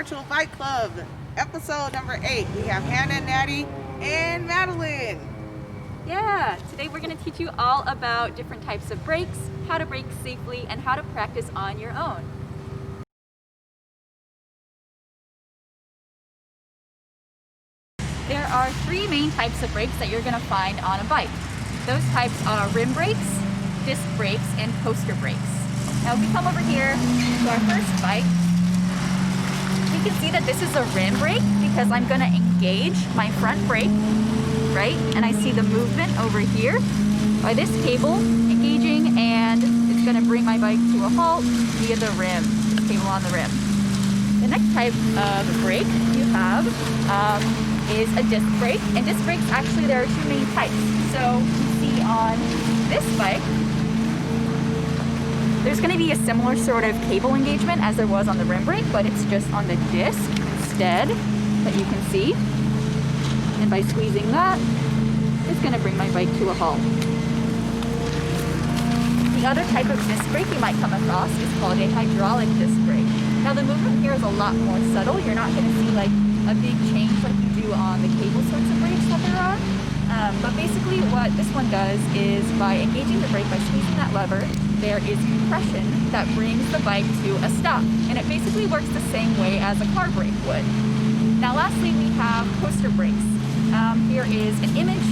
Virtual Bike Club, episode number 8. We have Hannah, Natty, and Madeline. Yeah, today we're going to teach you all about different types of brakes, how to brake safely, and how to practice on your own. There are 3 main types of brakes that you're going to find on a bike. Those types are rim brakes, disc brakes, and coaster brakes. Now if we come over here to our first bike, you can see that this is a rim brake because I'm going to engage my front brake, right? And I see the movement over here by this cable engaging, and it's going to bring my bike to a halt via the rim, this cable on the rim. The next type of brake you have is a disc brake, and disc brakes, actually there are 2 main types. So you see on this bike, there's going to be a similar sort of cable engagement as there was on the rim brake, but it's just on the disc instead that you can see. And by squeezing that, it's going to bring my bike to a halt. The other type of disc brake you might come across is called a hydraulic disc brake. Now the movement here is a lot more subtle. You're not going to see like a big change like you do on the cable sorts of brakes that there are. But basically what this one does is by engaging the brake, by squeezing that lever, there is compression that brings the bike to a stop. And it basically works the same way as a car brake would. Now lastly, we have coaster brakes. Here is an image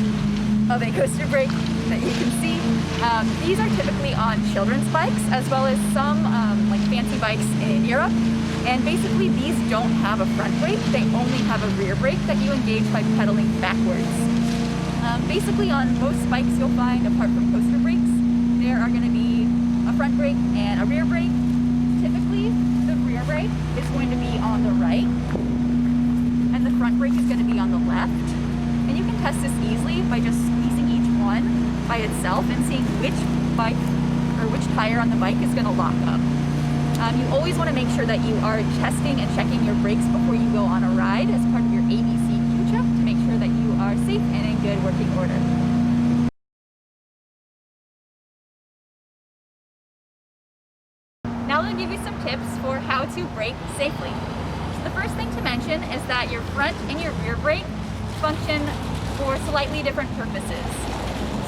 of a coaster brake that you can see. These are typically on children's bikes as well as some like fancy bikes in Europe. And basically these don't have a front brake, they only have a rear brake that you engage by pedaling backwards. Basically on most bikes you'll find, apart from coaster brakes, there are going to be a front brake and a rear brake. Typically the rear brake is going to be on the right and the front brake is going to be on the left. And you can test this easily by just squeezing each one by itself and seeing which bike or which tire on the bike is going to lock up. You always want to make sure that you are testing and checking your brakes before you go on a ride as part of your ABC Q-check to make sure that you are safe and in good working order. Now I'll give you some tips for how to brake safely. So the first thing to mention is that your front and your rear brake function for slightly different purposes.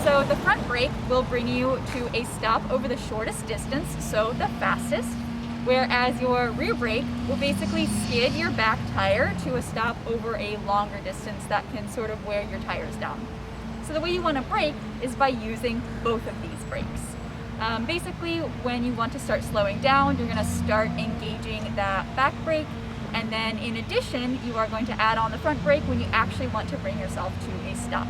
So the front brake will bring you to a stop over the shortest distance, so the fastest, whereas your rear brake will basically skid your back tire to a stop over a longer distance that can sort of wear your tires down. So the way you want to brake is by using both of these brakes. Basically, when you want to start slowing down, you're going to start engaging that back brake, and then in addition, you are going to add on the front brake when you actually want to bring yourself to a stop.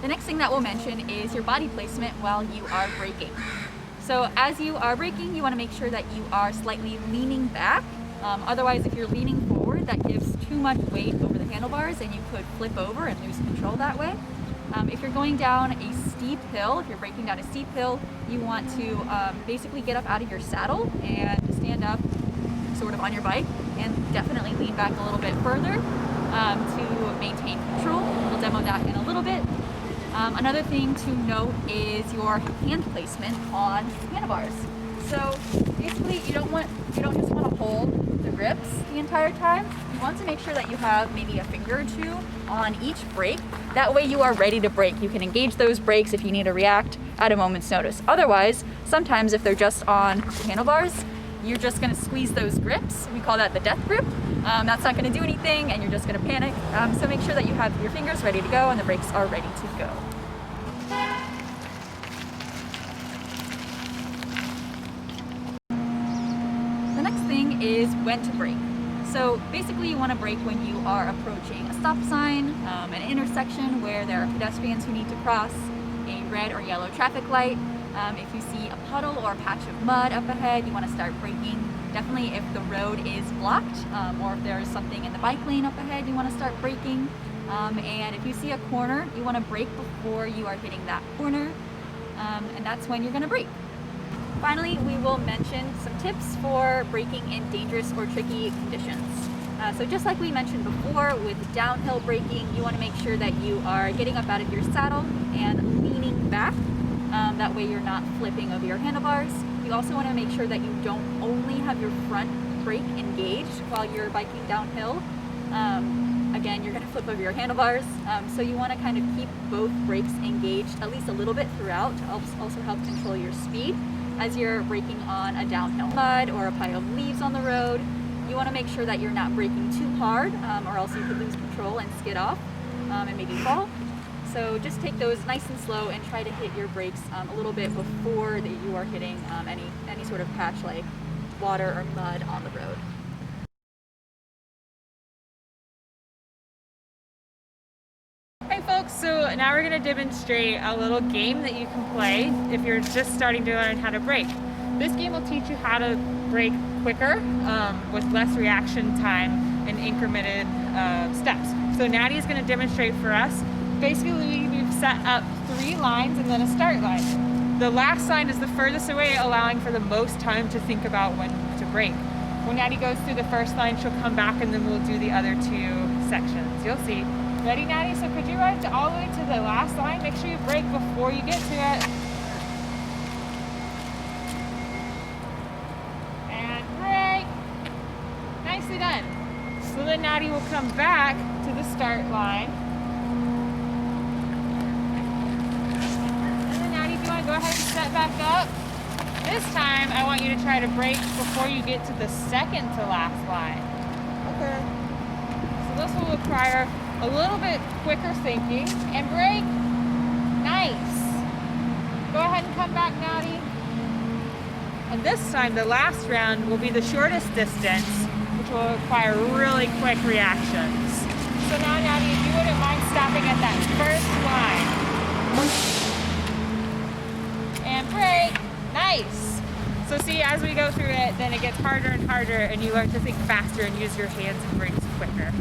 The next thing that we'll mention is your body placement while you are braking. So as you are braking, you want to make sure that you are slightly leaning back. Otherwise, if you're leaning forward, that gives too much weight over the handlebars and you could flip over and lose control that way. If you're going down a steep hill, if you're braking down a steep hill, you want to basically get up out of your saddle and stand up sort of on your bike and definitely lean back a little bit further to maintain control. We'll demo that in a little bit. Another thing to note is your hand placement on handlebars. So basically you don't just want to hold the grips the entire time. You want to make sure that you have maybe a finger or 2 on each brake. That way you are ready to brake. You can engage those brakes if you need to react at a moment's notice. Otherwise, sometimes if they're just on handlebars, you're just going to squeeze those grips. We call that the death grip. That's not going to do anything and you're just going to panic. So make sure that you have your fingers ready to go and the brakes are ready to go. The next thing is when to brake. So basically you want to brake when you are approaching a stop sign, an intersection where there are pedestrians who need to cross, a red or yellow traffic light. If you see a puddle or a patch of mud up ahead, you want to start braking. Definitely if the road is blocked or if there's something in the bike lane up ahead, you want to start braking. And if you see a corner, you want to brake before you are hitting that corner, and that's when you're going to brake. Finally, we will mention some tips for braking in dangerous or tricky conditions. So just like we mentioned before with downhill braking, you want to make sure that you are getting up out of your saddle and leaning back. That way you're not flipping over your handlebars. You also want to make sure that you don't only have your front brake engaged while you're biking downhill. Again, you're going to flip over your handlebars, so you want to kind of keep both brakes engaged at least a little bit throughout to also help control your speed as you're braking on a downhill mud or a pile of leaves on the road. You want to make sure that you're not braking too hard, or else you could lose control and skid off and maybe fall. So just take those nice and slow and try to hit your brakes a little bit before that you are hitting any sort of patch like water or mud on the road. Hey folks, so now we're going to demonstrate a little game that you can play if you're just starting to learn how to brake. This game will teach you how to brake quicker with less reaction time and incremented steps. So Natty is going to demonstrate for us. Basically, we've set up 3 lines and then a start line. The last line is the furthest away, allowing for the most time to think about when to brake. When Natty goes through the first line, she'll come back and then we'll do the other 2 sections. You'll see. Ready, Natty? So could you ride all the way to the last line? Make sure you brake before you get to it. And brake. Nicely done. So then Natty will come back to the start line. And then Natty, if you want to go ahead and set back up. This time, I want you to try to brake before you get to the second to last line. Okay. So this will require a little bit quicker thinking and brake. Nice. Go ahead and come back, Natty. And this time, the last round will be the shortest distance, which will require really quick reactions. So now, Natty, if you wouldn't mind stopping at that first line. And brake. Nice. So see, as we go through it, then it gets harder and harder, and you learn to think faster and use your hands and brakes quicker.